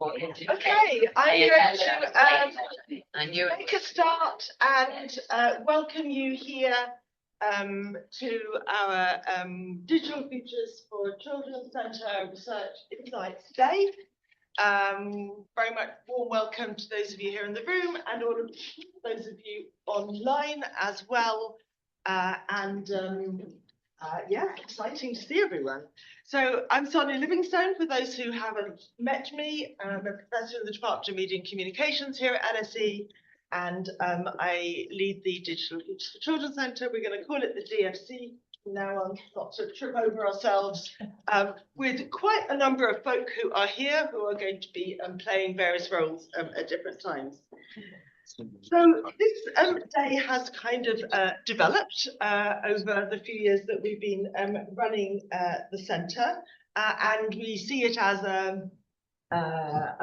Okay, I'm going to make a start and welcome you here to our Digital Futures for Children Centre Research Insights Day. Very much warm welcome to those of you here in the room and all of those of you online as well. Yeah, exciting to see everyone. So I'm Sonia Livingstone, for those who haven't met me. I'm a professor in the Department of Media and Communications here at LSE, and I lead the Digital Futures for Children Centre. We're going to call it the DFC from now on, not to trip over ourselves, with quite a number of folk who are here who are going to be playing various roles at different times. So this day has kind of developed over the few years that we've been running the centre, and we see it as a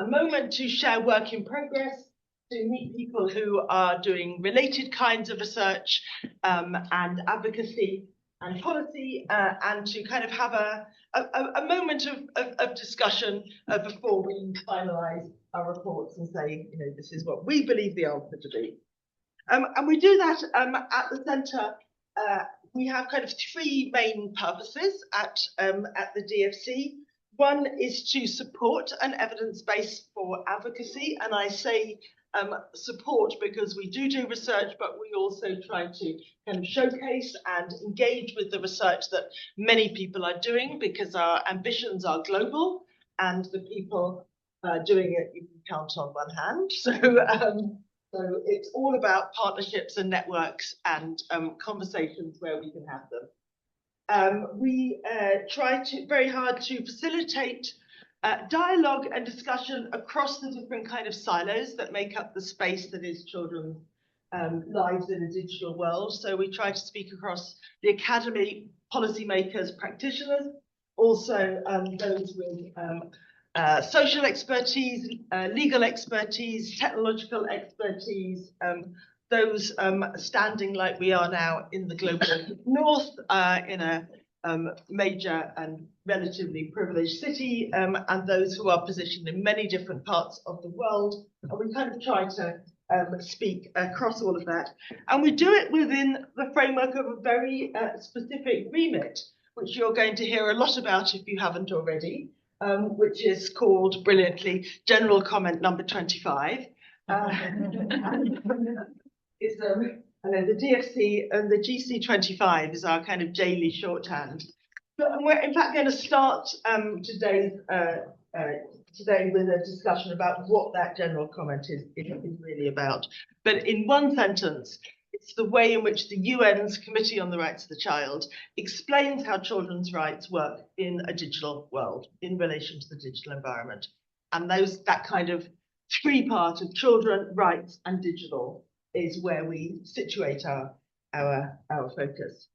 moment to share work in progress, to meet people who are doing related kinds of research and advocacy and policy, and to kind of have a moment of discussion before we finalise our reports and say, you know, this is what we believe the answer to be. And we do that at the centre. We have kind of three main purposes at the DFC. One is to support an evidence base for advocacy, and I say support because we do research, but we also try to kind of showcase and engage with the research that many people are doing, because our ambitions are global and the people doing it you can count on one hand. So it's all about partnerships and networks and conversations where we can have them. We try very hard to facilitate dialogue and discussion across the different kind of silos that make up the space that is children's lives in a digital world. So we try to speak across the academy, policymakers, practitioners, also those with social expertise, legal expertise, technological expertise, those standing like we are now in the global north, in a major and relatively privileged city, and those who are positioned in many different parts of the world. And we kind of try to speak across all of that. And we do it within the framework of a very specific remit, which you're going to hear a lot about if you haven't already, which is called brilliantly General Comment Number 25. I know the DFC and the GC25 is our kind of daily shorthand. But we're in fact going to start today with a discussion about what that general comment is really about. But in one sentence, it's the way in which the UN's Committee on the Rights of the Child explains how children's rights work in a digital world in relation to the digital environment. And that kind of three-part of children, rights and digital is where we situate our focus.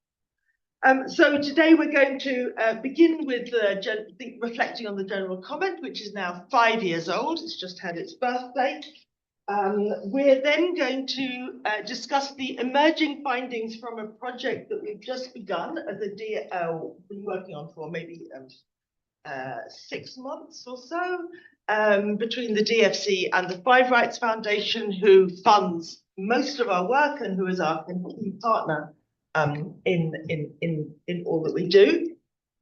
So today we're going to begin with reflecting on the general comment, which is now 5 years old. It's just had its birthday. We're then going to discuss the emerging findings from a project that we've just begun as a DL, been working on for maybe 6 months or so, between the DFC and the Five Rights Foundation, who funds most of our work and who is our key partner in all that we do.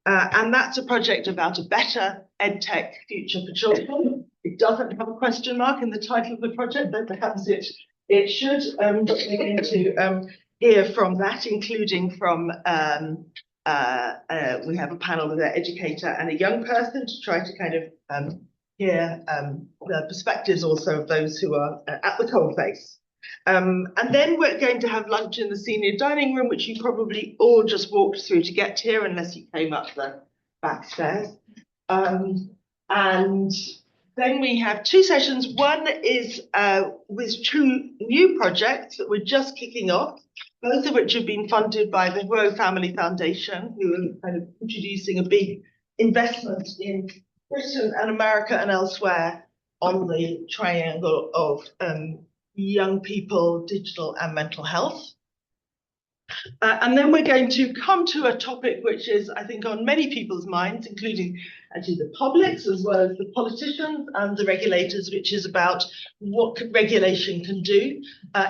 And that's a project about a better EdTech future for children. It doesn't have a question mark in the title of the project, though perhaps it should. But we're going to hear from that, including from we have a panel with an educator and a young person to try to kind of hear the perspectives also of those who are at the coalface. And then we're going to have lunch in the senior dining room, which you probably all just walked through to get here, unless you came up the back stairs. And then we have two sessions. One is with two new projects that we're just kicking off, both of which have been funded by the Royal Family Foundation, who are kind of introducing a big investment in Britain and America and elsewhere on the triangle of young people, digital and mental health. And then we're going to come to a topic which is, I think, on many people's minds, including actually the publics as well as the politicians and the regulators, which is about what regulation can do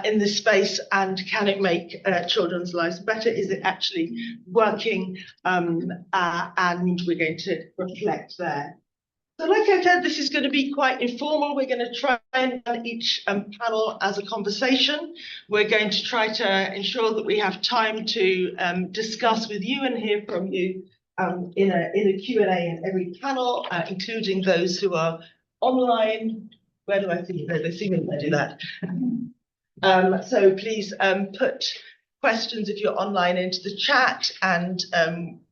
in this space, and can it make children's lives better? Is it actually working? And we're going to reflect there. So like I said, this is going to be quite informal. We're going to try and run each panel as a conversation. We're going to try to ensure that we have time to discuss with you and hear from you in a Q&A in every panel, including those who are online. Where do I see them? They see me when I do that. So please put questions if you're online into the chat, and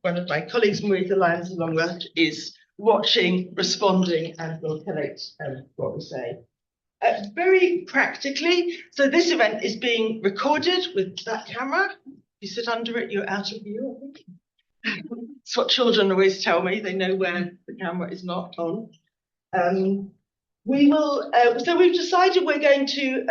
one of my colleagues, Marita Lyons-Longworth, is watching, responding, and will collate what we say. Very practically, so this event is being recorded with that camera. If you sit under it, you're out of view, I think. It's what children always tell me. They know when the camera is not on. So we've decided we're going to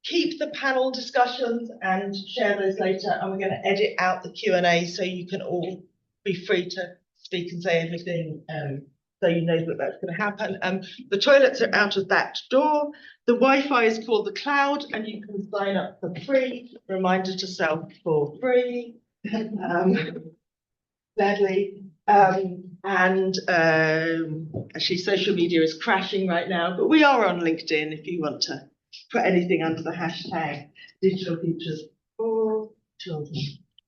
keep the panel discussions and share those later, and we're going to edit out the Q&A so you can all be free to speak and say everything, so you know that that's going to happen. The toilets are out of that door. The Wi-Fi is called the Cloud, and you can sign up for free. Reminder to self for free. Sadly. Actually, social media is crashing right now, but we are on LinkedIn if you want to put anything under the hashtag digital futures for children.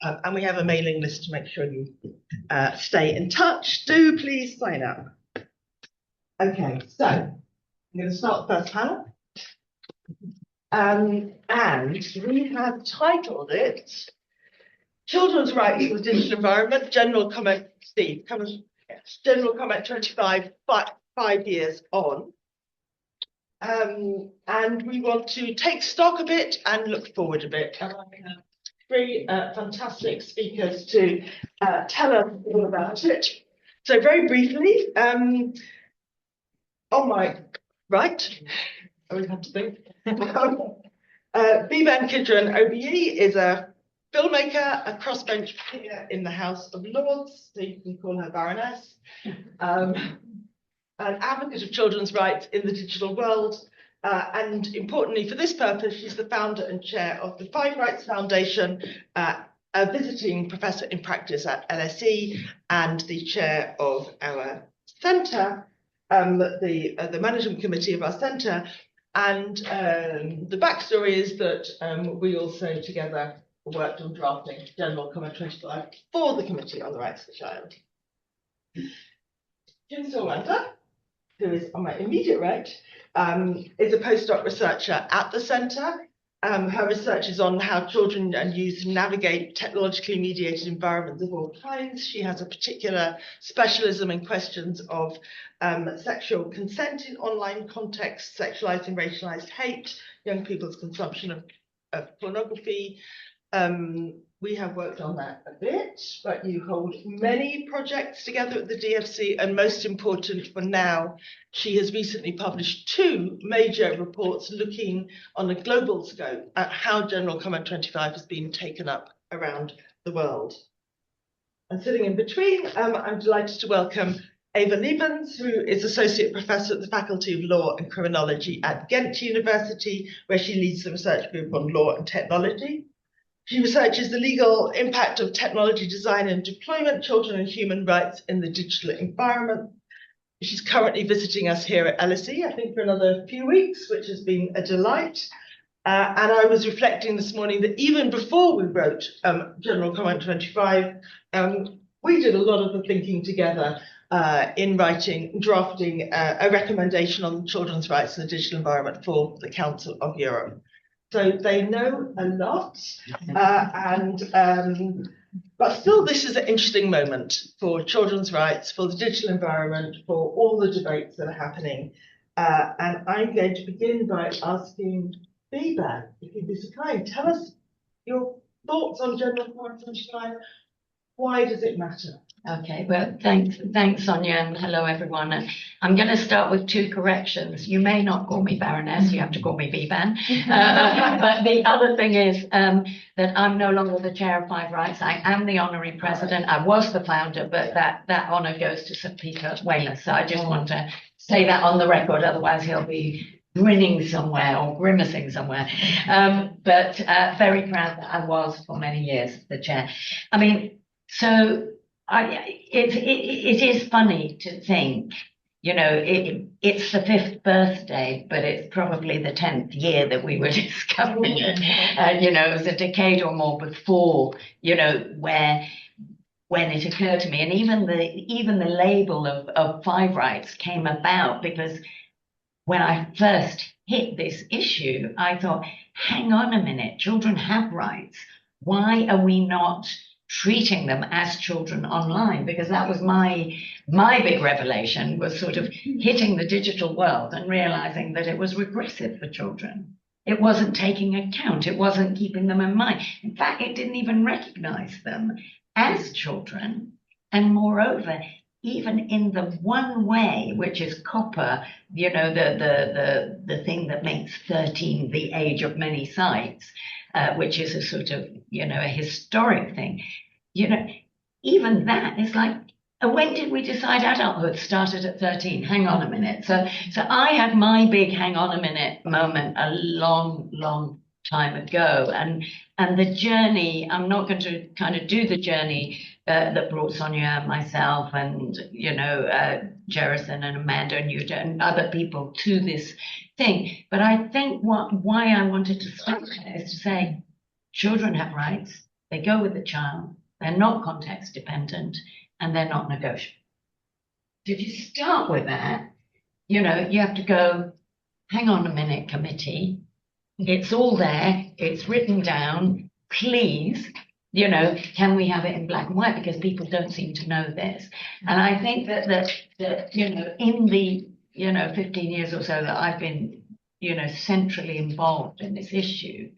And we have a mailing list to make sure you stay in touch. Do please sign up. Okay, so I'm going to start the first panel. And we have titled it Children's Rights in the Digital Environment, General Comment, Steve, come on, General Comment 25, 5 years on. And we want to take stock a bit and look forward a bit. And I have three fantastic speakers to tell us all about it. So very briefly, on my right, I always have to think, Biban Kidron OBE is a filmmaker, a crossbench peer in the House of Lords, so you can call her Baroness, an advocate of children's rights in the digital world, and importantly for this purpose, she's the founder and chair of the Five Rights Foundation, a visiting professor in practice at LSE, and the chair of our centre, the management committee of our centre. And the backstory is that we also together worked on drafting General Comment 25 for the Committee on the Rights of the Child. Jim Sawanda, who is on my immediate right, is a postdoc researcher at the centre. Her research is on how children and youth navigate technologically mediated environments of all kinds. She has a particular specialism in questions of sexual consent in online contexts, sexualized and racialized hate, young people's consumption of pornography. We have worked on that a bit, but you hold many projects together at the DFC, and most important for now, she has recently published 2 major reports looking on a global scope at how General Comment 25 has been taken up around the world. And sitting in between, I'm delighted to welcome Eva Liebens, who is Associate Professor at the Faculty of Law and Criminology at Ghent University, where she leads the research group on law and technology. She researches the legal impact of technology design and deployment, children and human rights in the digital environment. She's currently visiting us here at LSE, I think for another few weeks, which has been a delight. And I was reflecting this morning that even before we wrote General Comment 25, we did a lot of the thinking together in drafting a recommendation on children's rights in the digital environment for the Council of Europe. So they know a lot, but still this is an interesting moment for children's rights, for the digital environment, for all the debates that are happening. And I'm going to begin by asking Biban, if you'd be so kind, tell us your thoughts on General Comment 25. Why does it matter? Okay, well, thanks, Sonia, and hello, everyone. And I'm going to start with two corrections. You may not call me Baroness, you have to call me Vivan. But the other thing is that I'm no longer the chair of Five Rights. I am the honorary president. I was the founder, but that honor goes to Sir Peter Whaler. So I just want to say that on the record, otherwise he'll be grinning somewhere or grimacing somewhere. But very proud that I was for many years the chair. I mean, so it is funny to think, it's the 5th birthday, but it's probably the 10th year that we were discovering it. It was a decade or more before, where when it occurred to me, and even the label of Five Rights came about because when I first hit this issue, I thought, hang on a minute, children have rights. Why are we not treating them as children online? Because that was my big revelation, was sort of hitting the digital world and realizing that it was regressive for children. It wasn't taking account. It wasn't keeping them in mind. In fact, it didn't even recognize them as children. And moreover, even in the one way, which is copper, the thing that makes 13 the age of many sites, which is a sort of, a historic thing. Even that is like, when did we decide adulthood started at 13? Hang on a minute. So I had my big hang on a minute moment a long time ago. And the journey, I'm not going to kind of do the journey that brought Sonia and myself and, Jerison and Amanda and Yuta and other people to this thing. But I think why I wanted to start there is to say, children have rights. They go with the child. They're not context dependent and they're not negotiable. So if you start with that, you have to go, hang on a minute, committee. It's all there. It's written down. Please, can we have it in black and white? Because people don't seem to know this. And I think that in the, 15 years or so that I've been, centrally involved in this issue,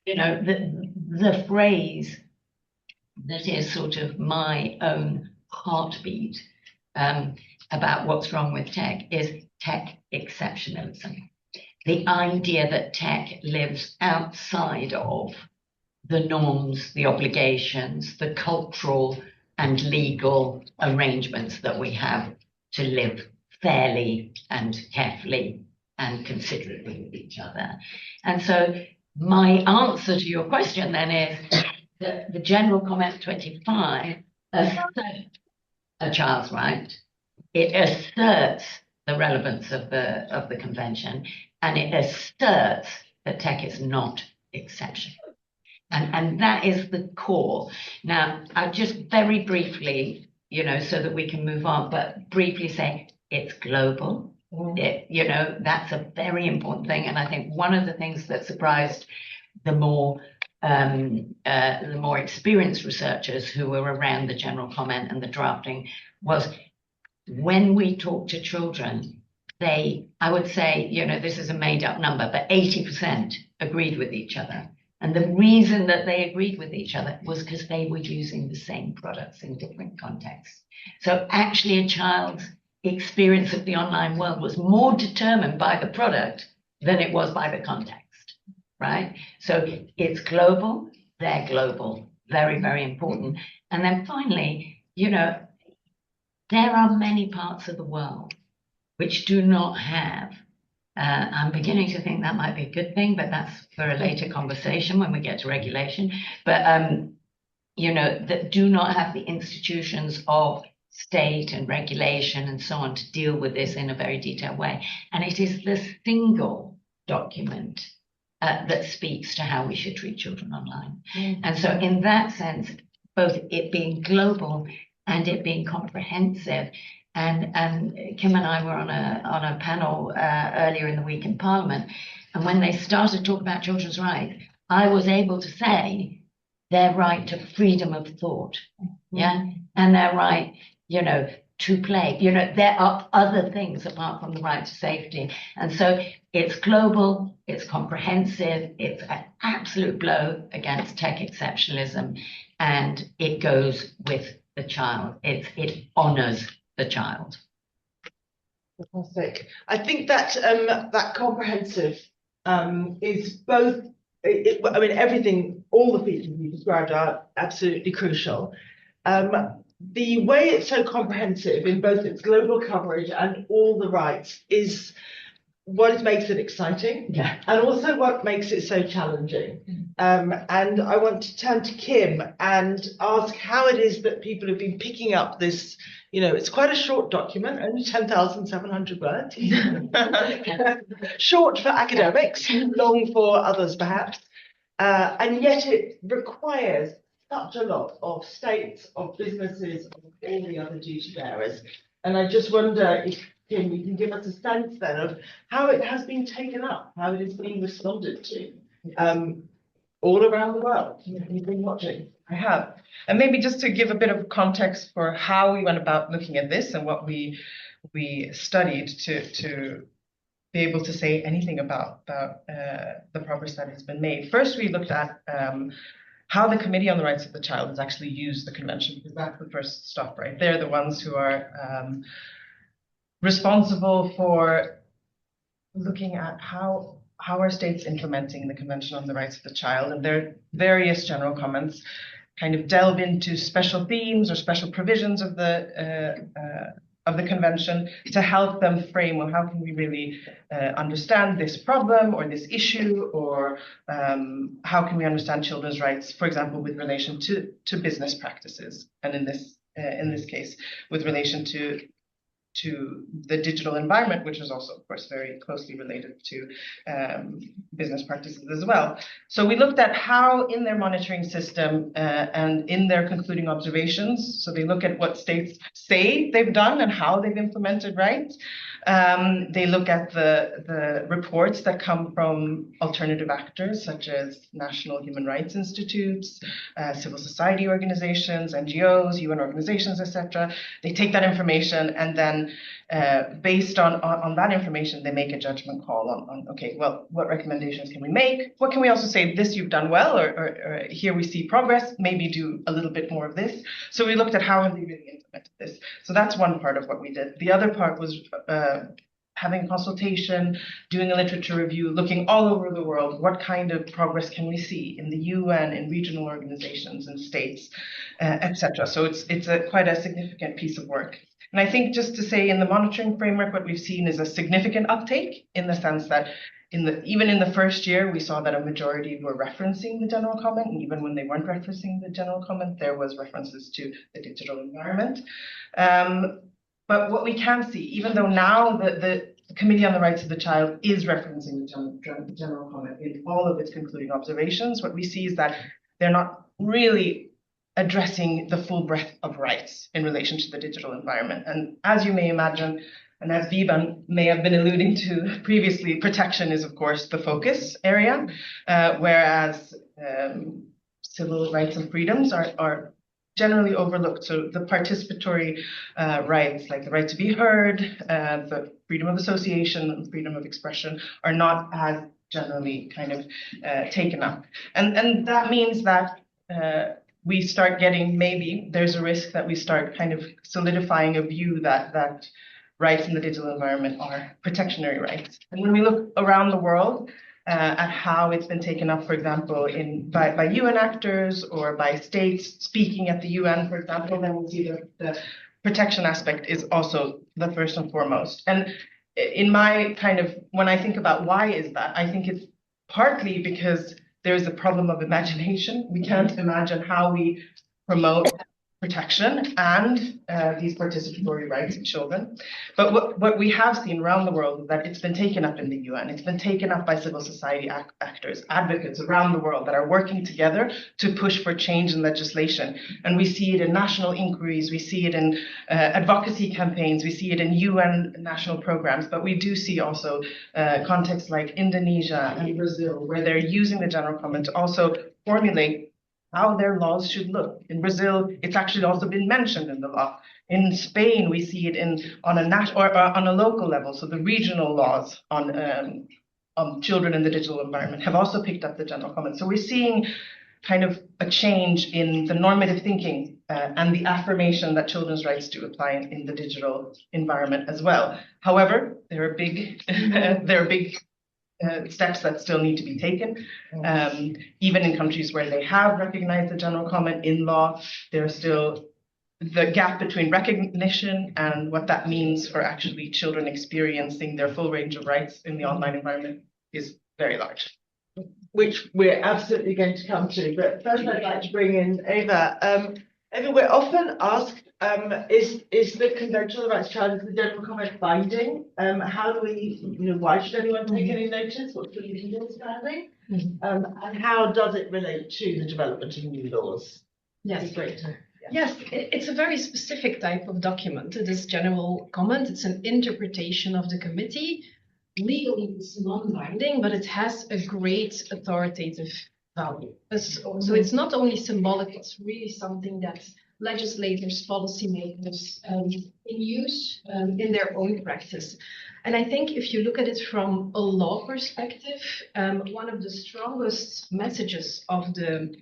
the phrase that is sort of my own heartbeat about what's wrong with tech is tech exceptionalism. The idea that tech lives outside of the norms, the obligations, the cultural and legal arrangements that we have to live fairly and carefully and considerately with each other. And so my answer to your question then is that the General Comment 25 asserts a child's right. It asserts the relevance of the convention, and it asserts that tech is not exceptional. And that is the core. Now, I'll just very briefly, so that we can move on, but briefly say it's global. That's a very important thing. And I think one of the things that surprised the more experienced researchers who were around the General Comment and the drafting was when we talk to children, I would say, this is a made up number, but 80% agreed with each other. And the reason that they agreed with each other was because they were using the same products in different contexts. So actually a child's experience of the online world was more determined by the product than it was by the context, right? So it's global, they're global, very, very important. And then finally, there are many parts of the world which do not have, I'm beginning to think that might be a good thing, but that's for a later conversation when we get to regulation, but, that do not have the institutions of state and regulation and so on to deal with this in a very detailed way. And it is the single document that speaks to how we should treat children online. And so in that sense, both it being global and it being comprehensive, and Kim and I were on a panel earlier in the week in Parliament, and when they started talking about children's rights, I was able to say their right to freedom of thought, and their right, to play. There are other things apart from the right to safety, and so it's global, it's comprehensive, it's an absolute blow against tech exceptionalism, and it goes with the child. It honors the child. Fantastic. I think that that comprehensive is both. I mean, everything, all the features you described are absolutely crucial. The way it's so comprehensive in both its global coverage and all the rights is what makes it exciting, and also what makes it so challenging. And I want to turn to Kim and ask how it is that people have been picking up this. You know, it's quite a short document, only 10,700 words. Short for academics, long for others perhaps. And yet it requires such a lot of states, of businesses, of all the other duty bearers. And I just wonder if, Kim, you can give us a sense then of how it has been taken up, how it is being responded to all around the world. You've been watching. I have. And maybe just to give a bit of context for how we went about looking at this and what we studied to be able to say anything about the progress that has been made. First, we looked at how the Committee on the Rights of the Child has actually used the convention, because that's the first stop, right? They're the ones who are responsible for looking at how are states implementing the Convention on the Rights of the Child, and their various general comments kind of delve into special themes or special provisions of the convention to help them frame, well, how can we really understand this problem or this issue, or how can we understand children's rights, for example, with relation to business practices, and in this case, with relation to the digital environment, which is also, of course, very closely related to business practices as well. So we looked at how in their monitoring system and in their concluding observations, so they look at what states say they've done and how they've implemented rights. They look at the reports that come from alternative actors, such as national human rights institutes, civil society organizations, NGOs, UN organizations, etc. They take that information and then based on that information, they make a judgment call on okay, well, what recommendations can we make? What can we also say, this you've done well, or here we see progress, maybe do a little bit more of this. So we looked at how have they really implemented this. So that's one part of what we did. The other part was having a consultation, doing a literature review, looking all over the world, what kind of progress can we see in the UN, in regional organizations and states, etc. So it's quite a significant piece of work. And I think just to say, in the monitoring framework, what we've seen is a significant uptake, in the sense that even in the first year, we saw that a majority were referencing the general comment, and even when they weren't referencing the general comment, there was references to the digital environment. But what we can see, even though now the Committee on the Rights of the Child is referencing the general comment in all of its concluding observations, what we see is that they're not really addressing the full breadth of rights in relation to the digital environment. And as you may imagine, and as Vivian may have been alluding to previously, protection is, of course, the focus area, whereas civil rights and freedoms are generally overlooked. So the participatory rights, like the right to be heard, the freedom of association and freedom of expression, are not as generally kind of taken up. And that means that we start getting, maybe there's a risk that we start kind of solidifying a view that rights in the digital environment are protectionary rights. And when we look around the world at how it's been taken up, for example, by UN actors or by states speaking at the UN, for example, then we see the protection aspect is also the first and foremost. And in my kind of, when I think about why is that, I think it's partly because there's a problem of imagination. We can't imagine how we promote protection and these participatory rights of children. But what we have seen around the world is that it's been taken up in the UN. It's been taken up by civil society actors, advocates around the world that are working together to push for change in legislation. And we see it in national inquiries, we see it in advocacy campaigns, we see it in UN national programs, but we do see also contexts like Indonesia and Brazil, where they're using the general comment to also formulate how their laws should look. In Brazil, it's actually also been mentioned in the law. In Spain, we see it on a local level. So the regional laws on children in the digital environment have also picked up the general comment. So we're seeing kind of a change in the normative thinking and the affirmation that children's rights do apply in the digital environment as well. However, there are big steps that still need to be taken. Even in countries where they have recognized the general comment in law, there's still the gap between recognition and what that means for actually children experiencing their full range of rights in the online environment is very large. Which we're absolutely going to come to. But first I'd like to bring in Eva. Eva, we're often asked, is the Convention on the Rights of the Child, is the general comment binding? How do we, why should anyone take any notice? What's the legal standing? And how does it relate to the development of new laws? Yes, great. Yes, it's a very specific type of document. It is general comment. It's an interpretation of the committee. Legally, it's non-binding, but it has a great authoritative value. So it's not only symbolic, it's really something that legislators, policymakers use in their own practice. And I think if you look at it from a law perspective, one of the strongest messages of the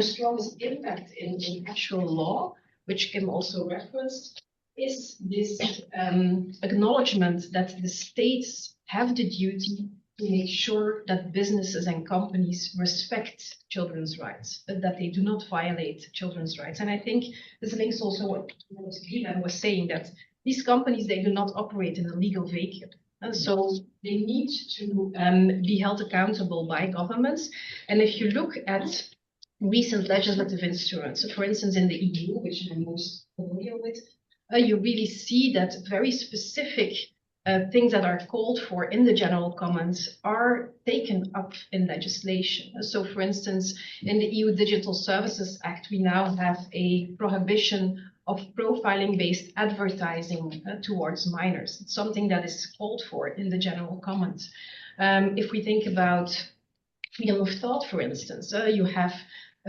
strongest impact in actual law, which Kim also referenced, is this acknowledgement that the states have the duty to make sure that businesses and companies respect children's rights, that they do not violate children's rights. And I think this links also what Vivian was saying, that these companies, they do not operate in a legal vacuum. And so they need to be held accountable by governments. And if you look at recent legislative instruments, for instance, in the EU, which I'm most familiar with, you really see that very specific things that are called for in the general comments are taken up in legislation. So, for instance, in the EU Digital Services Act, we now have a prohibition of profiling-based advertising towards minors. It's something that is called for in the general comments. If we think about freedom of thought, for instance, you have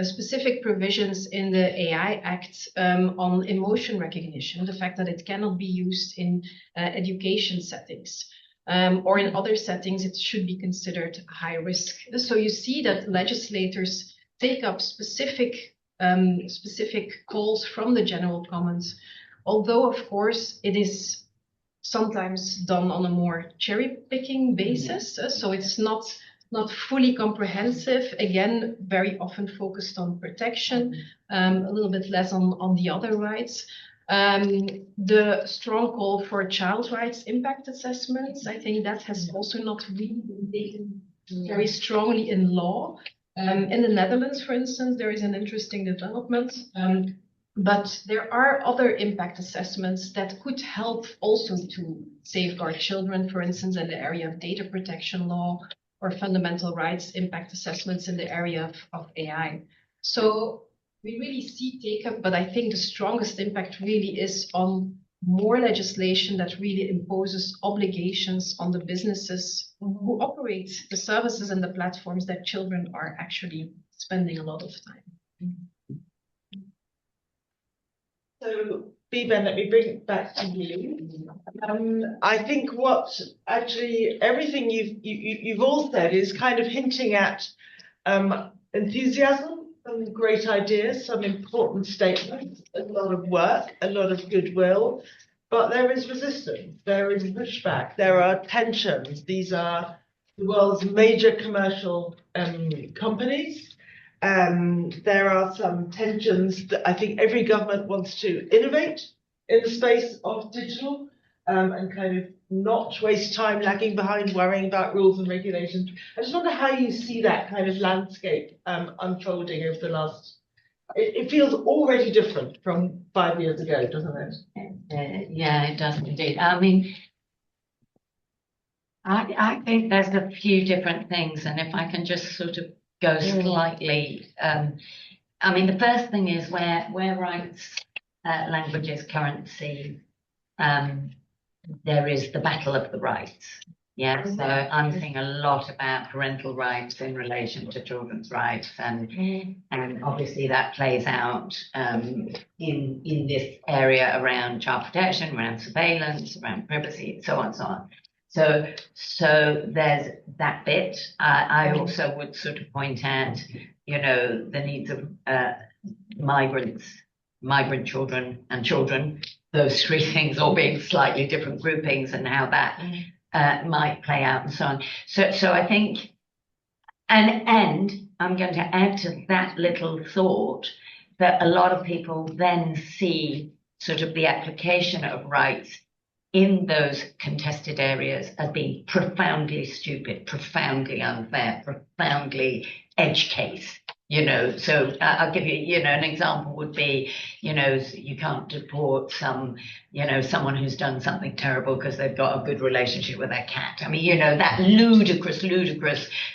specific provisions in the AI Act on emotion recognition, the fact that it cannot be used in education settings or in other settings, it should be considered high risk. So you see that legislators take up specific calls from the general comments, although of course it is sometimes done on a more cherry-picking basis, so it's not fully comprehensive, again, very often focused on protection, a little bit less on the other rights. The strong call for child rights impact assessments, I think that has also not really been taken very strongly in law. In the Netherlands, for instance, there is an interesting development, but there are other impact assessments that could help also to safeguard children, for instance, in the area of data protection law, or fundamental rights impact assessments in the area of AI. So we really see take-up, but I think the strongest impact really is on more legislation that really imposes obligations on the businesses who operate the services and the platforms that children are actually spending a lot of time. So, Biban, let me bring it back to you. I think what actually everything you've all said is kind of hinting at enthusiasm, some great ideas, some important statements, a lot of work, a lot of goodwill, but there is resistance, there is pushback, there are tensions. These are the world's major commercial companies. There are some tensions that I think every government wants to innovate in the space of digital and kind of not waste time lagging behind worrying about rules and regulations. I just wonder how you see that kind of landscape unfolding over the last. It feels already different from 5 years ago, doesn't it? Yeah, it does indeed. I mean, I think there's a few different things, and if I can just sort of go slightly. I mean, the first thing is where rights, language is currency, there is the battle of the rights. Yeah, so I'm seeing a lot about parental rights in relation to children's rights, and obviously that plays out in this area around child protection, around surveillance, around privacy, so on and so on. So there's that bit. I also would sort of point out, the needs of migrant children and children, those three things all being slightly different groupings and how that might play out and so on. So I think, and I'm going to add to that little thought that a lot of people then see sort of the application of rights in those contested areas as being profoundly stupid, profoundly unfair, profoundly edge case. So I'll give you, an example would be, you can't deport someone who's done something terrible because they've got a good relationship with their cat. I mean, that ludicrous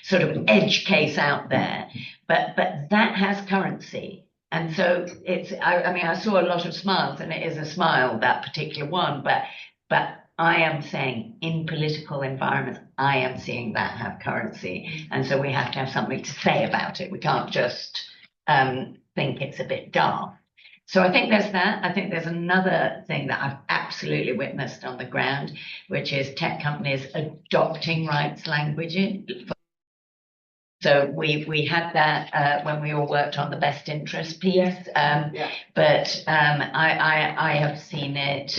sort of edge case out there. But that has currency. And so I saw a lot of smiles, and it is a smile, that particular one, but I am saying in political environments, I am seeing that have currency. And so we have to have something to say about it. We can't just think it's a bit daft. So I think there's that. I think there's another thing that I've absolutely witnessed on the ground, which is tech companies adopting rights language. So we had that when we all worked on the best interest piece. But I have seen it.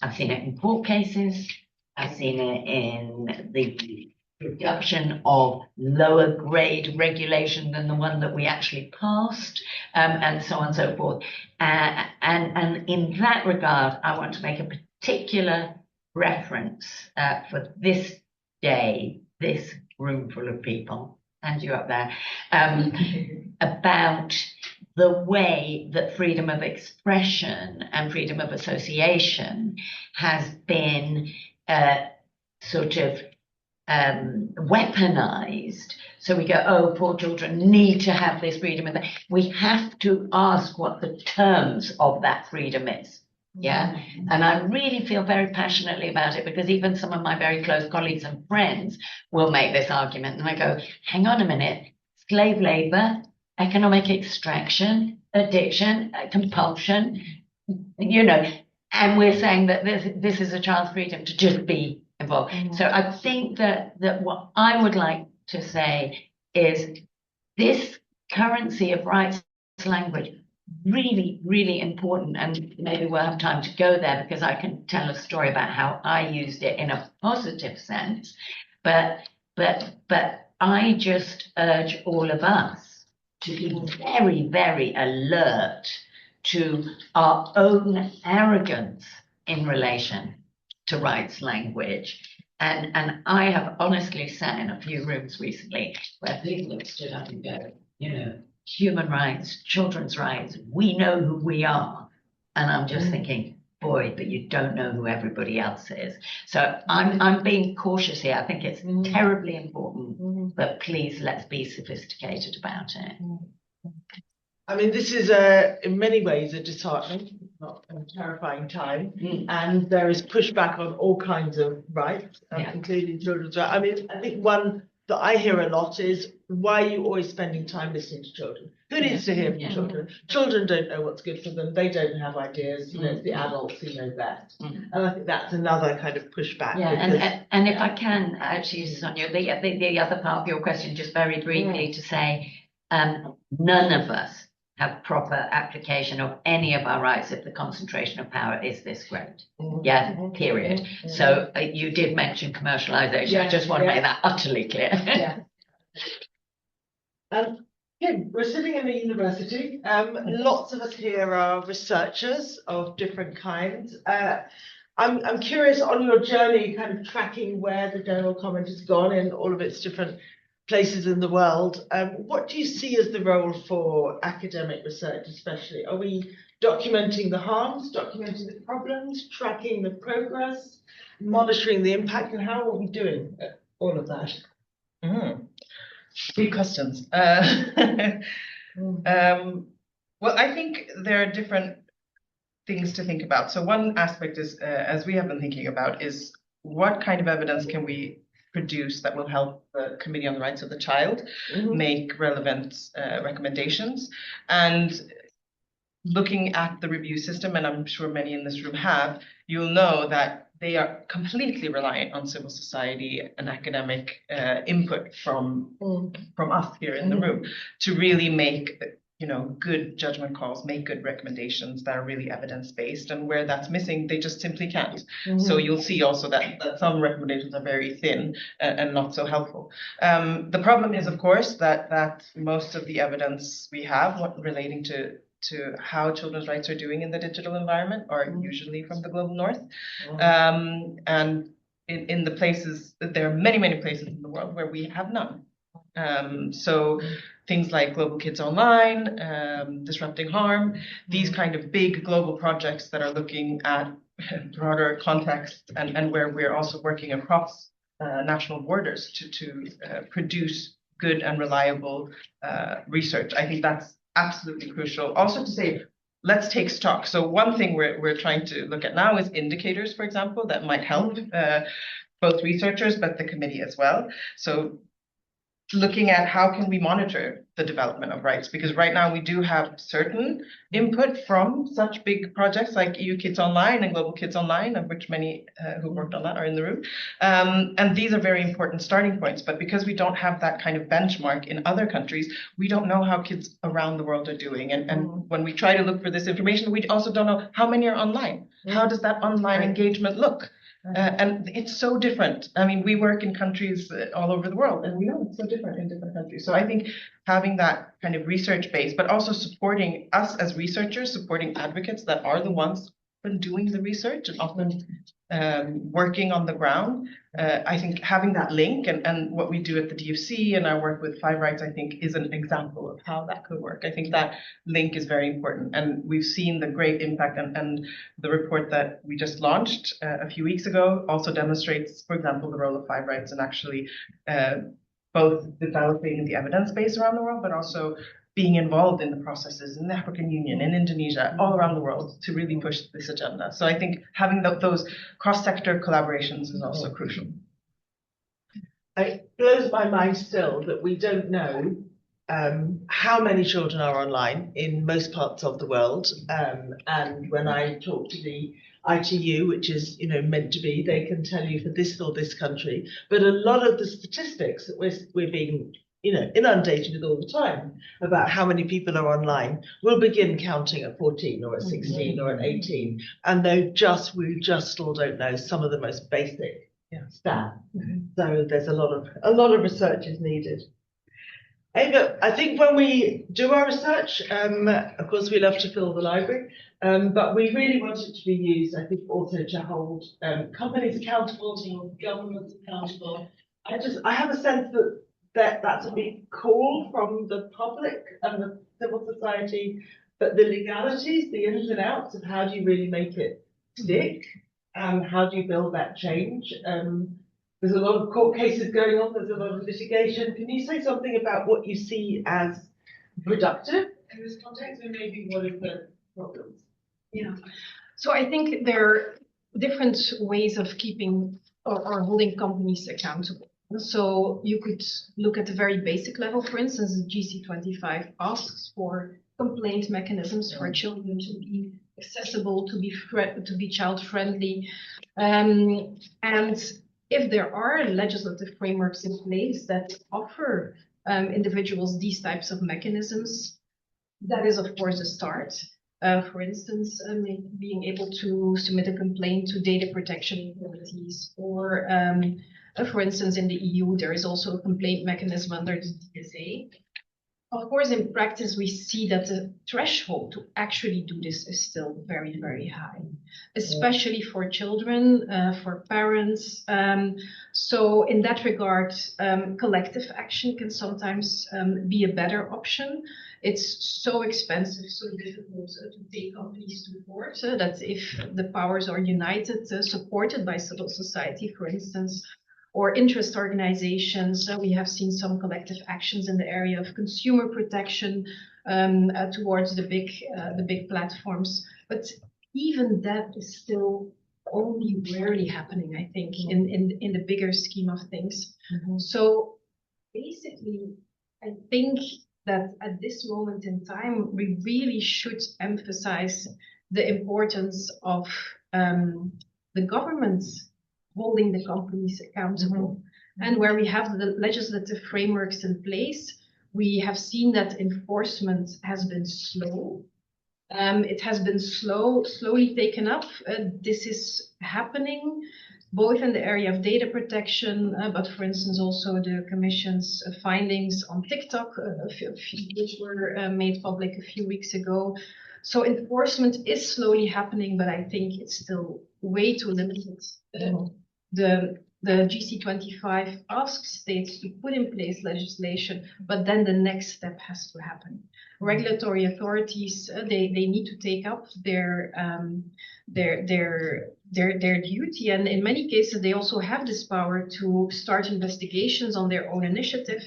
I've seen it in court cases. I've seen it in the production of lower grade regulation than the one that we actually passed, and so on and so forth. And in that regard, I want to make a particular reference for this day, this room full of people, and you up there, about the way that freedom of expression and freedom of association has been sort of weaponized. So we go, oh, poor children need to have this freedom. And we have to ask what the terms of that freedom is. Yeah. And I really feel very passionately about it, because even some of my very close colleagues and friends will make this argument. And I go, hang on a minute, slave labor, economic extraction, addiction, compulsion, and we're saying that this is a child's freedom to just be involved. So I think that what I would like to say is this currency of rights language, really, really important. And maybe we'll have time to go there, because I can tell a story about how I used it in a positive sense. But I just urge all of us to be very, very alert to our own arrogance in relation to rights language. And I have honestly sat in a few rooms recently where people have stood up and go, human rights, children's rights, we know who we are. And I'm just thinking, boy, but you don't know who everybody else is. So I'm being cautious here. I think it's terribly important, but please, let's be sophisticated about it. I mean, this is in many ways a disheartening, not a terrifying time, and there is pushback on all kinds of rights, including children's rights. I mean, I think one that I hear a lot is, why are you always spending time listening to children? Who needs to hear from children? Children don't know what's good for them. They don't have ideas. It's the adults who know best. And I think that's another kind of pushback. Yeah, and if I can actually, Sonia, the other part of your question, just very briefly to say, none of us have proper application of any of our rights if the concentration of power is this great. Period. So you did mention commercialization. I just want to make that utterly clear. Kim, we're sitting in a university. Lots of us here are researchers of different kinds. I'm curious, on your journey, kind of tracking where the general comment has gone in all of its different places in the world. What do you see as the role for academic research, especially? Are we documenting the harms, documenting the problems, tracking the progress, monitoring the impact, and how are we doing all of that? Good questions. Well, I think there are different things to think about. So one aspect is, as we have been thinking about, is what kind of evidence can we produce that will help the Committee on the Rights of the Child make relevant recommendations. And looking at the review system, and I'm sure many in this room have, you'll know that they are completely reliant on civil society and academic input from us here in the room to really make good judgment calls, make good recommendations that are really evidence-based, and where that's missing, they just simply can't. So you'll see also that some recommendations are very thin and not so helpful. The problem is, of course, that most of the evidence we have relating to how children's rights are doing in the digital environment are usually from the global north. And in the places, there are many, many places in the world where we have none. So things like Global Kids Online, Disrupting Harm, these kind of big global projects that are looking at broader context and where we're also working across national borders to produce good and reliable research. I think that's absolutely crucial. Also to say, let's take stock. So one thing we're trying to look at now is indicators, for example, that might help both researchers, but the committee as well. So looking at how can we monitor the development of rights, because right now we do have certain input from such big projects like EU Kids Online and Global Kids Online, of which many who worked on that are in the room. And these are very important starting points, but because we don't have that kind of benchmark in other countries, we don't know how kids around the world are doing. And when we try to look for this information, we also don't know how many are online. How does that online engagement look? And it's so different. I mean, we work in countries all over the world, and we know it's so different in different countries. So I think having that kind of research base, but also supporting us as researchers, supporting advocates that are the ones often doing the research and often working on the ground. I think having that link and what we do at the DFC and our work with Five Rights, I think, is an example of how that could work. I think that link is very important, and we've seen the great impact, and the report that we just launched a few weeks ago also demonstrates, for example, the role of Five Rights in actually both developing the evidence base around the world, but also being involved in the processes in the African Union, in Indonesia, all around the world to really push this agenda. So I think having those cross-sector collaborations is also crucial. It blows my mind still that we don't know how many children are online in most parts of the world. And when I talk to the ITU, which is meant to be, they can tell you for this or this country. But a lot of the statistics that we're being inundated with all the time about how many people are online will begin counting at 14 or at 16 or at 18, and we just still don't know some of the most basic stats. So there's a lot of research is needed. Ava, I think when we do our research, of course we love to fill the library, but we really want it to be used, I think, also to hold companies accountable, to hold governments accountable. I have a sense that that's a big call from the public and the civil society, but the legalities, the ins and outs of how do you really make it stick, and how do you build that change? There's a lot of court cases going on, there's a lot of litigation. Can you say something about what you see as productive in this context, and maybe what are the problems? Yeah, so I think there are different ways of keeping or holding companies accountable. So you could look at a very basic level. For instance, the GC25 asks for complaint mechanisms for children to be accessible, to be child friendly, and if there are legislative frameworks in place that offer individuals these types of mechanisms, that is of course a start. For instance, being able to submit a complaint to data protection authorities, or for instance, in the EU, there is also a complaint mechanism under the DSA. Of course, in practice, we see that the threshold to actually do this is still very, very high, especially for children, for parents. So in that regard, collective action can sometimes be a better option. It's so expensive, so difficult to take companies to court that if the powers are united, supported by civil society, for instance, or interest organizations. We have seen some collective actions in the area of consumer protection towards the big platforms. But even that is still only rarely happening, I think, in the bigger scheme of things. So basically, I think that at this moment in time, we really should emphasize the importance of the government holding the companies accountable. And where we have the legislative frameworks in place, we have seen that enforcement has been slow. It has been slowly taken up. This is happening both in the area of data protection, but for instance, also the Commission's findings on TikTok, which were made public a few weeks ago. So enforcement is slowly happening, but I think it's still way too limited. The GC25 asks states to put in place legislation, but then the next step has to happen. Regulatory authorities, they need to take up their duty, and in many cases they also have this power to start investigations on their own initiative,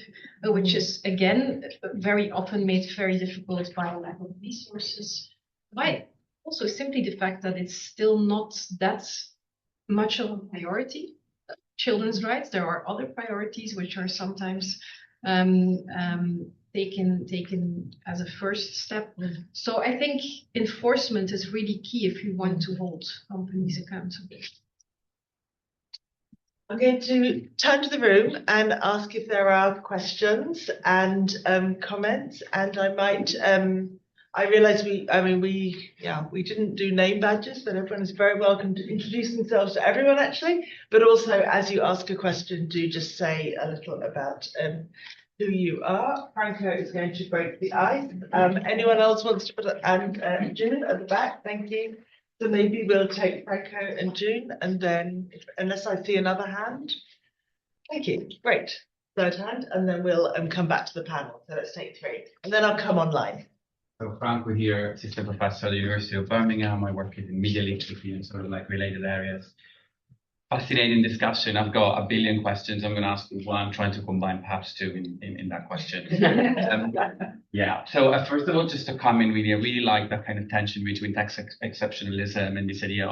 which is again very often made very difficult by a lack of resources, by also simply the fact that it's still not that much of a priority. Children's rights, there are other priorities which are sometimes taken as a first step. So I think enforcement is really key if you want to hold companies accountable. I'm going to turn to the room and ask if there are questions and comments, and I might I realise we didn't do name badges, but everyone is very welcome to introduce themselves to everyone actually, but also as you ask a question, do just say a little about who you are. Franco is going to break the ice. Anyone else wants to put it? And June at the back, thank you. So maybe we'll take Franco and June, and then unless I see another hand. Thank you, great. Third hand, and then we'll come back to the panel. So let's take 3, and then I'll come online. So Franco here, assistant professor at the University of Birmingham. I work in media literacy and sort of like related areas. Fascinating discussion. I've got a billion questions. I'm going to ask you one. I'm trying to combine perhaps 2 in that question. Yeah. So first of all, just to come in really, I really like that kind of tension between text exceptionalism and this idea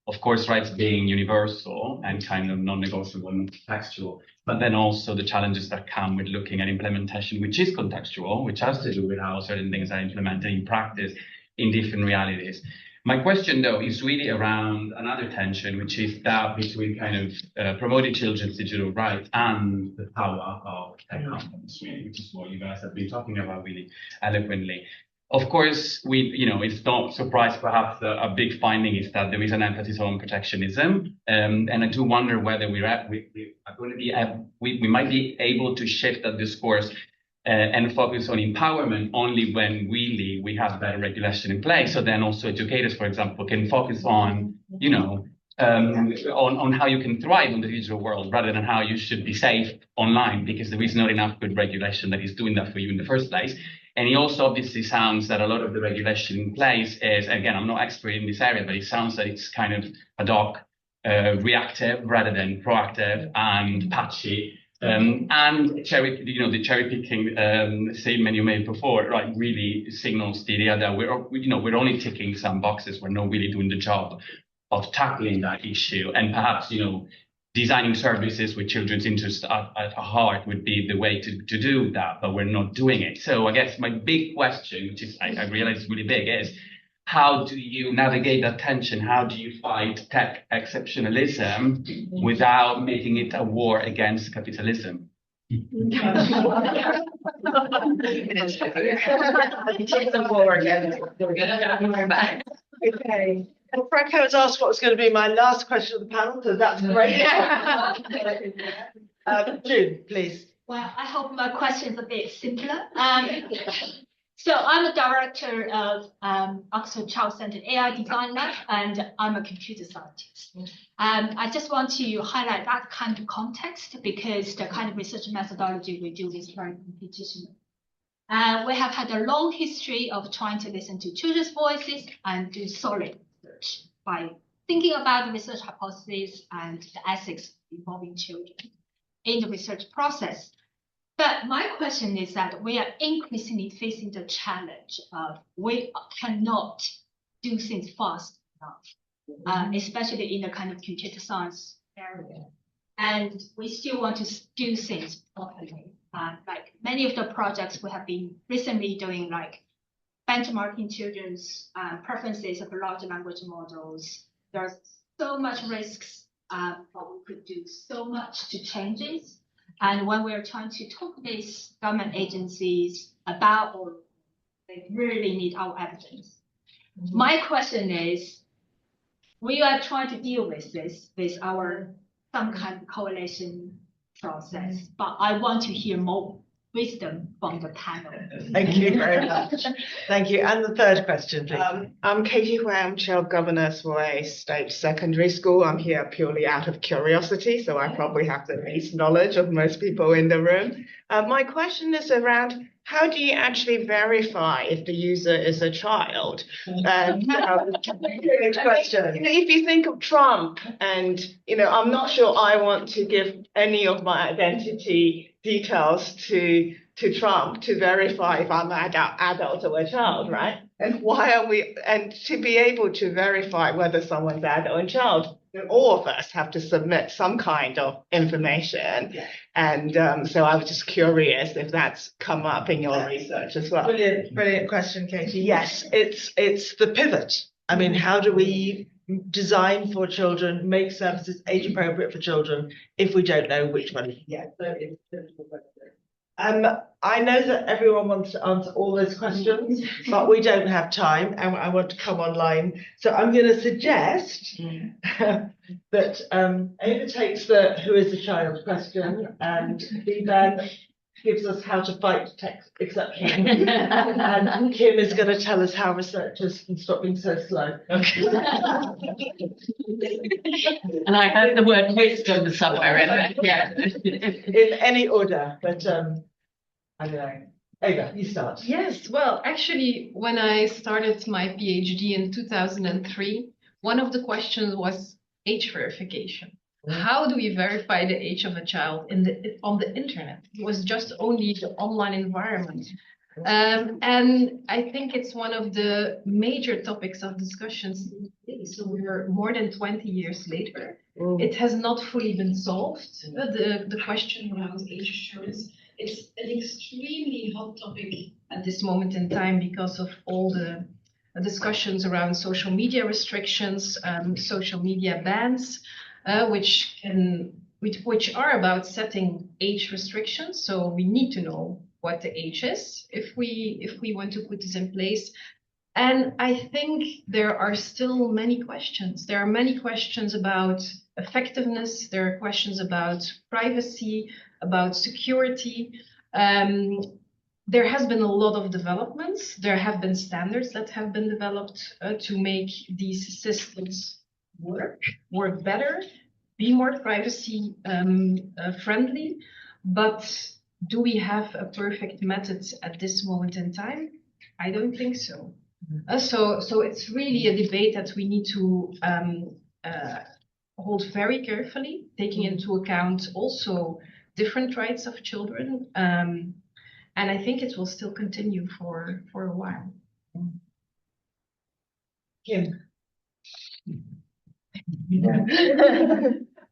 of course, rights being universal and kind of non-negotiable and contextual, but then also the challenges that come with looking at implementation, which is contextual, which has to do with how certain things are implemented in practice in different realities. My question, though, is really around another tension, which is that between kind of promoting children's digital rights and the power of tech companies, really, which is what you guys have been talking about really eloquently. Of course, it's not surprise, perhaps a big finding is that there is an emphasis on protectionism. And I do wonder whether we might be able to shift that discourse and focus on empowerment only when really we have better regulation in place. So then also educators, for example, can focus on, on how you can thrive in the digital world rather than how you should be safe online, because there is not enough good regulation that is doing that for you in the first place. And it also obviously sounds that a lot of the regulation in place is, again, I'm not expert in this area, but it sounds that it's kind of ad hoc, reactive rather than proactive and patchy. And the cherry picking statement you made before, right, really signals the idea that we're only ticking some boxes. We're not really doing the job of tackling that issue. And perhaps, designing services with children's interests at heart would be the way to do that, but we're not doing it. So I guess my big question, which is I realize is really big, is how do you navigate that tension? How do you fight tech exceptionalism without making it a war against capitalism? Okay. Well, Franco has asked what was going to be my last question of the panel, so that's great. June, please. Well, I hope my question is a bit simpler. So I'm a director of Oxford Child Centered AI Design Lab, and I'm a computer scientist. I just want to highlight that kind of context because the kind of research methodology we do is very computational. We have had a long history of trying to listen to children's voices and do solid research by thinking about the research hypotheses and the ethics involving children in the research process. But my question is that we are increasingly facing the challenge of we cannot do things fast enough, especially in the kind of computer science area. And we still want to do things properly. Like many of the projects we have been recently doing, like benchmarking children's preferences of large language models. There's so much risks, but we could do so much to change it. And when we're trying to talk to these government agencies about, or they really need our evidence. My question is, we are trying to deal with this with our some kind of coalition process, but I want to hear more wisdom from the panel. Thank you very much. Thank you. And the third question, please. I'm Katie Hui, I'm Child Governess for a state secondary school. I'm here purely out of curiosity, so I probably have the least knowledge of most people in the room. My question is around how do you actually verify if the user is a child? Good question. If you think of Trump, and I'm not sure I want to give any of my identity details to Trump to verify if I'm an adult or a child, right? And and to be able to verify whether someone's adult or child, all of us have to submit some kind of information. Yeah. And so I was just curious if that's come up in your research as well. Brilliant question, Katie. Yes, it's the pivot. I mean, how do we design for children, make services age appropriate for children if we don't know which one? Yeah, so it's a difficult question. I know that everyone wants to answer all those questions, but we don't have time and I want to come online. So I'm going to suggest that Ava takes the who is the child question and Biban gives us how to fight text exception. And Kim is going to tell us how researchers can stop being so slow. Okay. And I heard the word wisdom somewhere in there. Yeah. In any order, but I don't know. Ava, you start. Yes, well, actually, when I started my PhD in 2003, one of the questions was age verification. How do we verify the age of a child on the internet? It was just only the online environment. And I think it's one of the major topics of discussions. So we're more than 20 years later. It has not fully been solved. The question around age assurance is an extremely hot topic at this moment in time because of all the discussions around social media restrictions, social media bans, which are about setting age restrictions. So we need to know what the age is if we want to put this in place. And I think there are still many questions. There are many questions about effectiveness. There are questions about privacy, about security. There has been a lot of developments. There have been standards that have been developed to make these systems work better, be more privacy friendly. But do we have a perfect method at this moment in time? I don't think so. So it's really a debate that we need to hold very carefully, taking into account also different rights of children. And I think it will still continue for a while. Kim.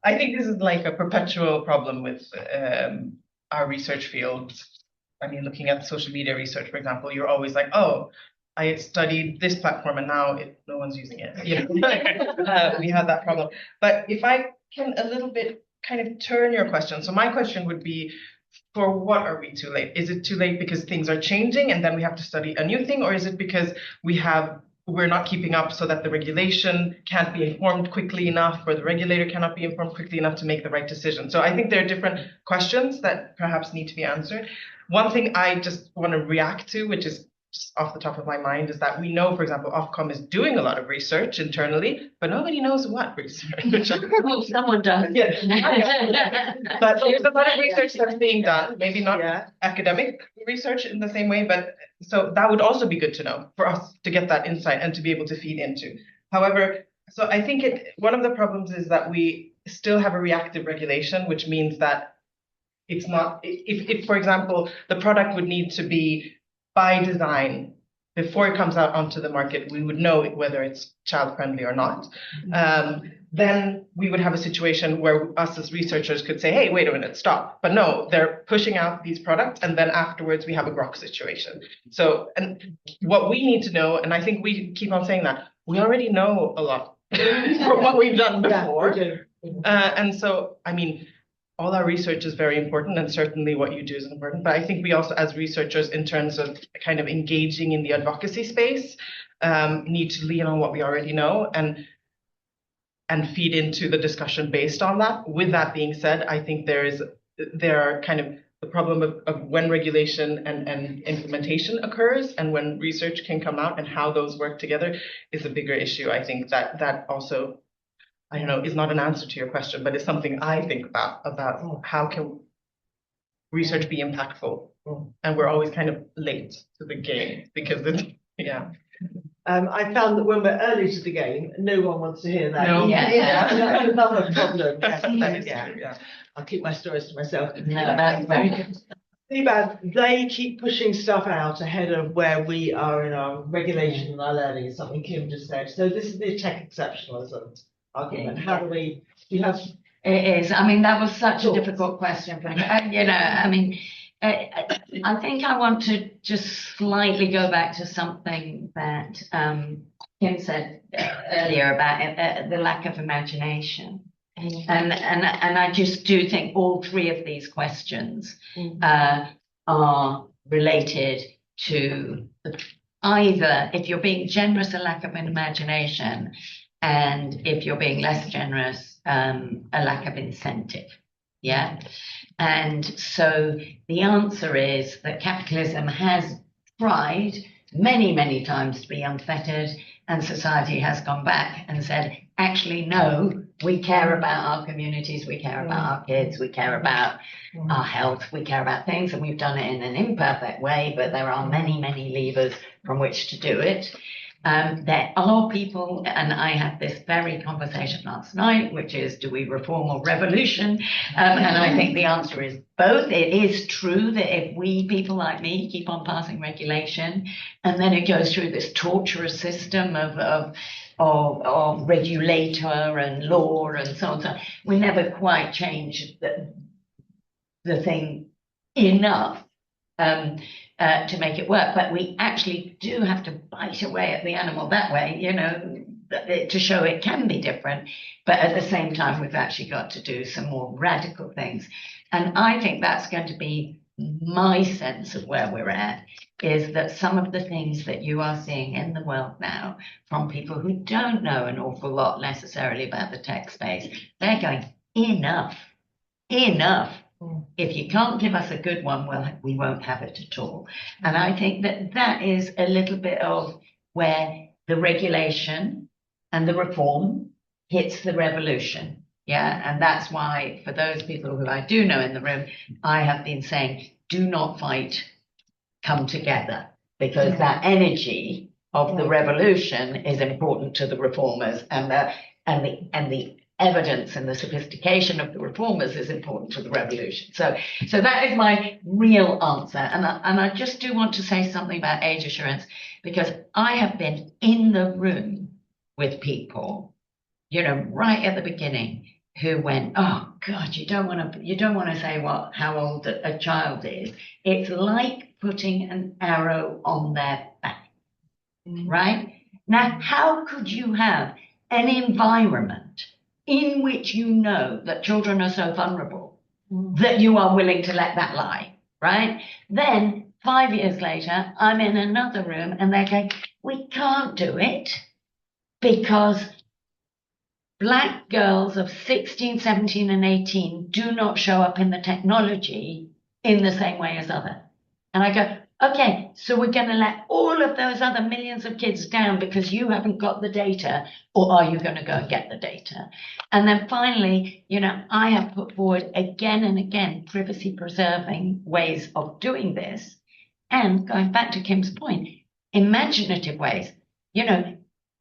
I think this is like a perpetual problem with our research field. I mean, looking at social media research, for example, you're always like, oh, I studied this platform and now no one's using it. We have that problem. But if I can a little bit kind of turn your question. So my question would be, for what are we too late? Is it too late because things are changing and then we have to study a new thing? Or is it because we're not keeping up so that the regulation can't be informed quickly enough, or the regulator cannot be informed quickly enough to make the right decision? So I think there are different questions that perhaps need to be answered. One thing I just want to react to, which is just off the top of my mind, is that we know, for example, Ofcom is doing a lot of research internally, but nobody knows what research. Oh, someone does. Yeah. But there's a lot of research that's being done, maybe not academic research in the same way, but so that would also be good to know for us to get that insight and to be able to feed into. However, so I think one of the problems is that we still have a reactive regulation, which means that it's not, if for example, the product would need to be by design before it comes out onto the market, we would know whether it's child friendly or not. Then we would have a situation where us as researchers could say, hey, wait a minute, stop. But no, they're pushing out these products and then afterwards we have a grok situation. So, and what we need to know, and I think we keep on saying that, we already know a lot from what we've done Yeah, before. we do. And so, I mean, all our research is very important, and certainly what you do is important. But I think we also, as researchers, in terms of kind of engaging in the advocacy space, need to lean on what we already know and feed into the discussion based on that. With that being said, I think there are kind of the problem of when regulation and implementation occurs, and when research can come out, and how those work together is a bigger issue. I think that also, I don't know, is not an answer to your question, but it's something I think about how can research be impactful. And we're always kind of late to the game because it's, yeah. I found that when we're early to the game, no one wants to hear that. No. Yeah. That's another problem. Yes, That is yeah. true, yeah. I'll keep my stories to myself. No, that's very good. Too bad. They keep pushing stuff out ahead of where we are in our regulation and our learning, is something Kim just said. So this is the tech exceptionalism argument. How do we, you have, It is. I mean, that was such a Thoughts? difficult question. For you know, I mean, I think I want to just slightly go back to something that Kim said earlier about the lack of imagination. And I just do think all three of these questions are related to either, if you're being generous, a lack of imagination, and if you're being less generous, a lack of incentive. Yeah. And so the answer is that capitalism has tried many, many times to be unfettered, and society has gone back and said, actually, no, we care about our communities, we care about our kids, we care about our health, we care about things, and we've done it in an imperfect way, but there are many, many levers from which to do it. There are people, and I had this very conversation last night, which is, do we reform or revolution? And I think the answer is both. It is true that if we, people like me, keep on passing regulation, and then it goes through this torturous system of regulator and law and so on, so we never quite change the thing enough to make it work, but we actually do have to bite away at the animal that way, you know, to show it can be different. But at the same time, we've actually got to do some more radical things. And I think that's going to be my sense of where we're at, is that some of the things that you are seeing in the world now from people who don't know an awful lot necessarily about the tech space, they're going, enough. If you can't give us a good one, well, we won't have it at all. And I think that is a little bit of where the regulation and the reform hits the revolution. Yeah. And that's why, for those people who I do know in the room, I have been saying, do not fight, come together, because that energy of the revolution is important to the reformers, and the evidence and the sophistication of the reformers is important to the revolution. So that is my real answer. And I just do want to say something about age assurance, because I have been in the room with people, you know, right at the beginning, who went, oh God, you don't want to say how old a child is. It's like putting an arrow on their back, right? Now, how could you have an environment in which you know that children are so vulnerable that you are willing to let that lie, right? Then 5 years later, I'm in another room and they're going, we can't do it because Black girls of 16, 17 and 18 do not show up in the technology in the same way as other. And I go, okay, so we're going to let all of those other millions of kids down because you haven't got the data, or are you going to go and get the data? And then finally, you know, I have put forward again and again privacy preserving ways of doing this. And going back to Kim's point, imaginative ways. You know,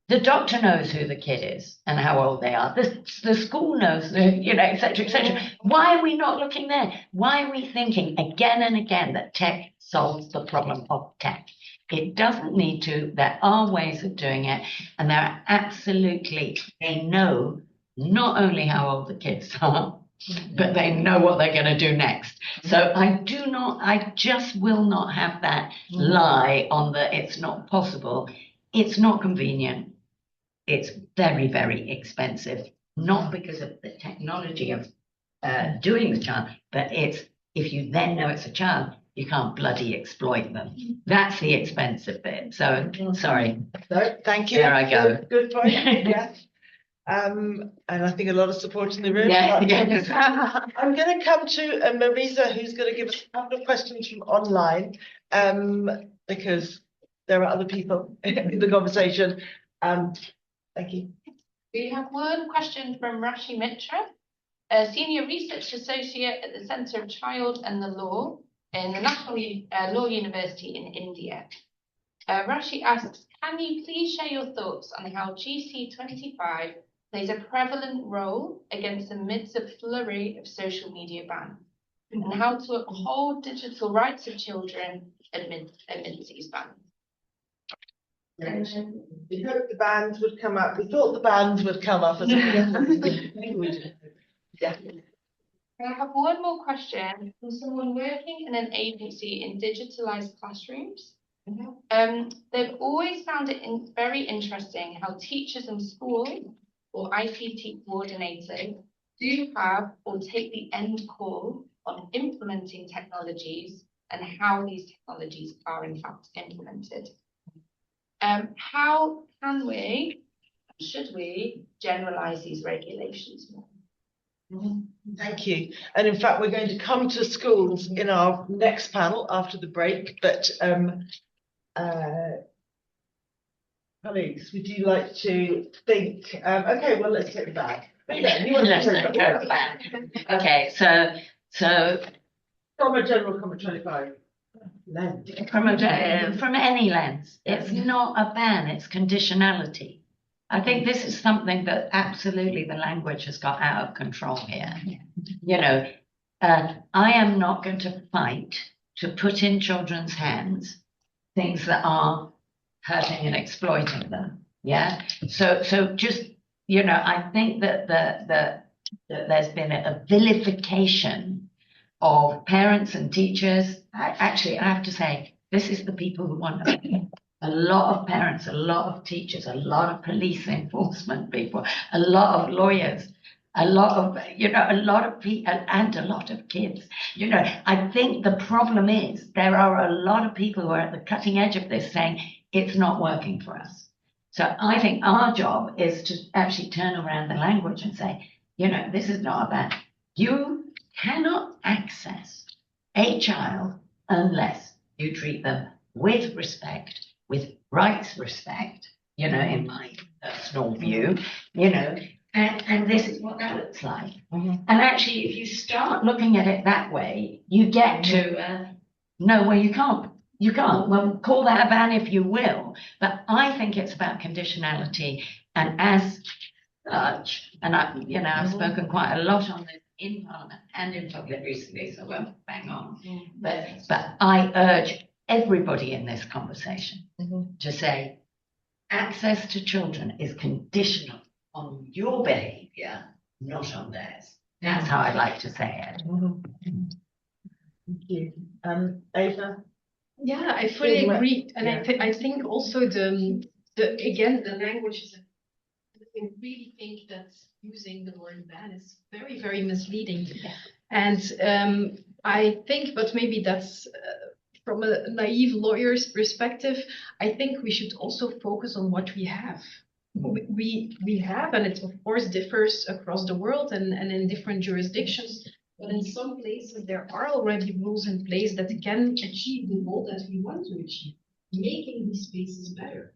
the doctor knows who the kid is and how old they are. The school knows, you know, et cetera, et cetera. Why are we not looking there? Why are we thinking again and again that tech solves the problem of tech? It doesn't need to. There are ways of doing it. And there are absolutely, they know not only how old the kids are, but they know what they're going to do next. So I just will not have that lie on the it's not possible. It's not convenient. it's very, very expensive, not because of the technology of doing the child, but it's if you then know it's a child, you can't bloody exploit them. That's the expensive bit. So sorry. No, thank you. There I go. Good point. Yeah. And I think a lot of support in the room. Yeah, But yeah. I'm going to come to Marisa, who's going to give us a couple of questions from online, because there are other people in the conversation. Thank you. We have one question from Rashi Mitra, a senior research associate at the Centre of Child and the Law in the National Law University in India. Rashi asks, can you please share your thoughts on how GC25 plays a prevalent role against the midst of flurry of social media bans, and how to uphold digital rights of children amidst these bans? We hoped the bands would come up. We thought the bands would come up as yeah. I have one more question from someone working in an agency in digitalized classrooms. They've always found it very interesting how teachers in school or ICT coordinators do have or take the end call on implementing technologies and how these technologies are in fact implemented. How can we, should we, generalize these regulations more? Thank you. And in fact, we're going to come to schools in our next panel after the break. But colleagues, would you like to think? Okay, well, let's take it back. Yeah, you want to take it back. Okay, so From a general comment 25. Lens. from any lens, it's not a ban, it's conditionality. I think this is something that absolutely the language has got out of control here. You know, I am not going to fight to put in children's hands things that are hurting and exploiting them. Yeah. So just, you know, I think that that there's been a vilification of parents and teachers. I have to say, this is the people who want it. A lot of parents, a lot of teachers, a lot of police enforcement people, a lot of lawyers, a lot of, you know, a lot of people and a lot of kids. You know, I think the problem is there are a lot of people who are at the cutting edge of this saying it's not working for us. So I think our job is to actually turn around the language and say, you know, this is not a ban. You cannot access a child unless you treat them with respect, with rights respect, you know, in my personal view, you know, and this is what that looks like. And actually, if you start looking at it that way, you get to, no, well, you can't. You can't. Well, call that a ban if you will. But I think it's about conditionality. And as such, and I've spoken quite a lot on this in Parliament and in public recently, so I won't bang on. But I urge everybody in this conversation to say access to children is conditional on your behaviour, not on theirs. That's how I like to say it. Thank you. Ava? Yeah, I fully agree. And I think also the language is, I really think that using the word ban is very, very misleading. And I think, but maybe that's from a naive lawyer's perspective, I think we should also focus on what we have. We have, and it of course differs across the world and in different jurisdictions, but in some places there are already rules in place that can achieve the goal that we want to achieve, making these spaces better,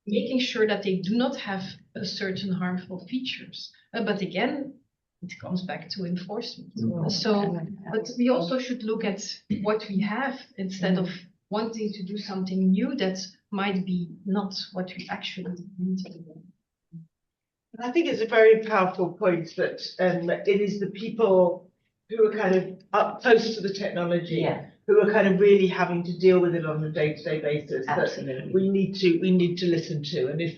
making sure that they do not have certain harmful features. But again, it comes back to enforcement. But we also should look at what we have instead of wanting to do something new that might be not what we actually need to do. I think it's a very powerful point that it is the people who are kind of up close to the technology, who are kind of really having to deal with it on a day-to-day basis. Absolutely. That we need to listen to. And if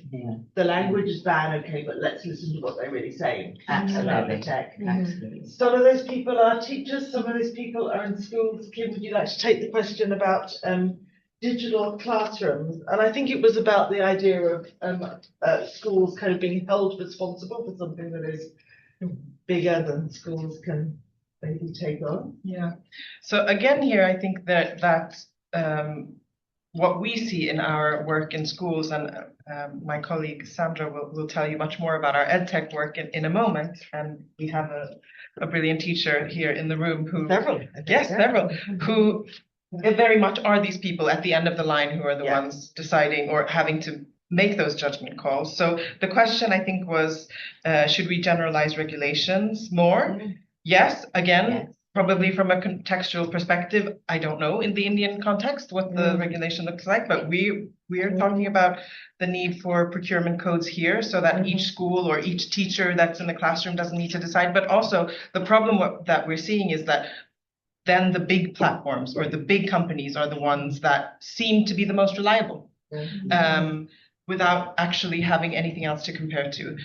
the language is bad, okay, but let's listen to what they're really saying about the tech. Absolutely. Some of those people are teachers, some of those people are in schools. Kim, would you like to take the question about digital classrooms, and I think it was about the idea of schools kind of being held responsible for something that is bigger than schools can maybe take on. Yeah. So again, here I think that what we see in our work in schools, and my colleague Sandra will tell you much more about our EdTech work in a moment. And we have a brilliant teacher here in the room who several who very much are these people at the end of the line who are the ones deciding or having to make those judgment calls. So the question I think was, should we generalize regulations more? Yes, again, probably from a contextual perspective, I don't know in the Indian context what the regulation looks like, but we're talking about the need for procurement codes here so that each school or each teacher that's in the classroom doesn't need to decide. But also the problem that we're seeing is that then the big platforms or the big companies are the ones that seem to be the most reliable. Without actually having anything else to compare to.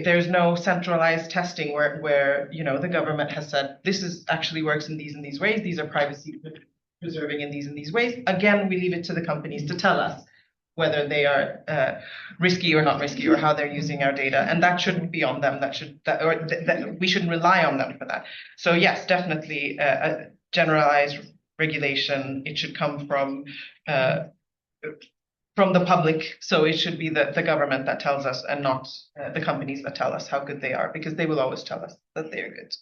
There's no centralized testing where the government has said, this is actually works in these ways, these are privacy preserving in these ways. Again, we leave it to the companies to tell us whether they are risky or not risky or how they're using our data. And that shouldn't be on them, we shouldn't rely on them for that. So yes, definitely a generalized regulation, it should come from the public, so it should be the government that tells us and not the companies that tell us how good they are, because they will always tell us that they are good.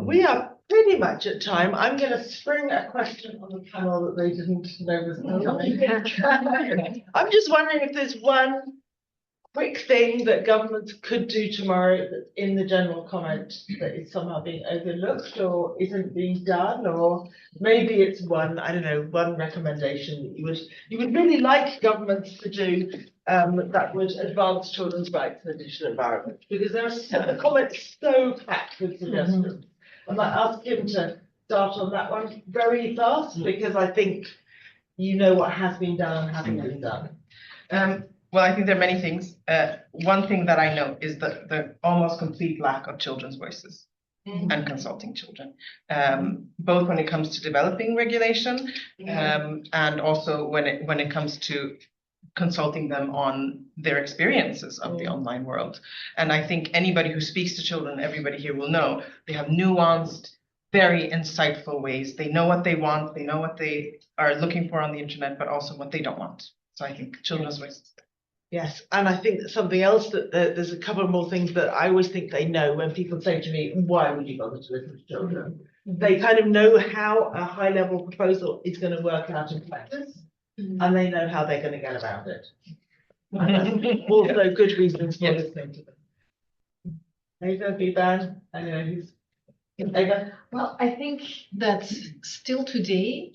We are pretty much at time. I'm going to spring a question on the panel that they didn't know was coming. I'm just wondering if there's one quick thing that governments could do tomorrow that's in the general comment that is somehow being overlooked or isn't being done, or maybe it's one recommendation that you would really like governments to do that would advance children's rights in the digital environment, because the comments so packed with suggestions. I might ask him to start on that one very fast, because I think you know what has been done and hasn't been done. Well, I think there are many things. One thing that I know is the almost complete lack of children's voices and consulting children, both when it comes to developing regulation and also when it comes to consulting them on their experiences of the online world. And I think anybody who speaks to children, everybody here will know, they have nuanced, very insightful ways. They know what they want, they know what they are looking for on the internet, but also what they don't want. So I think children's voices. Yes, and I think something else that there's a couple more things that I always think they know when people say to me, why would you bother to listen to children? They kind of know how a high level proposal is going to work out in practice, and they know how they're going to get about it. And that's also good reasons for listening to them. Ava, Biban, I know who's Ava. Well, I think that still today,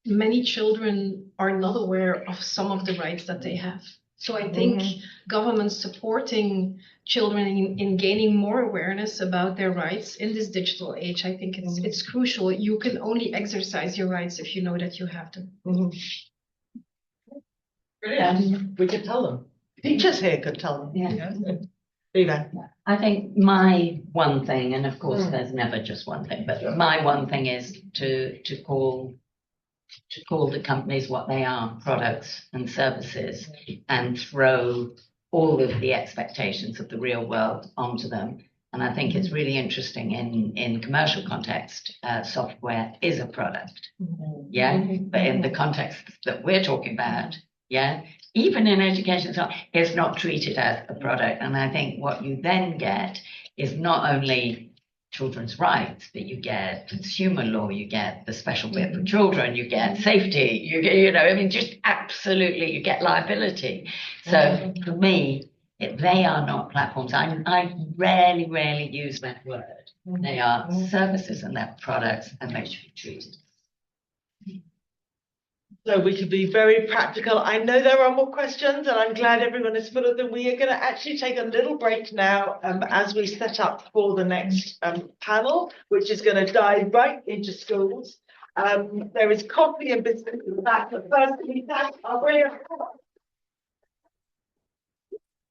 many children are not aware of some of the rights that they have. So I think governments supporting children in gaining more awareness about their rights in this digital age, I think it's crucial. You can only exercise your rights if you know that you have them. Brilliant. We could tell them. Teachers here could tell them. Yeah. Eva. I think my one thing, and of course there's never just one thing, but my one thing is to call the companies what they are, products and services, and throw all of the expectations of the real world onto them. And I think it's really interesting in commercial context, software is a product, but in the context that we're talking about, even in education, it's not treated as a product. And I think what you then get is not only children's rights, but you get consumer law, you get the special bit for children, you get safety, just absolutely, you get liability. So for me, they are not platforms. I rarely use that word. They are services and they're products, and they should be treated. So we can be very practical. I know there are more questions, and I'm glad everyone is full of them. We are going to actually take a little break now as we set up for the next panel, which is going to dive right into schools. There is coffee and biscuits in the back, but first we thank our brilliant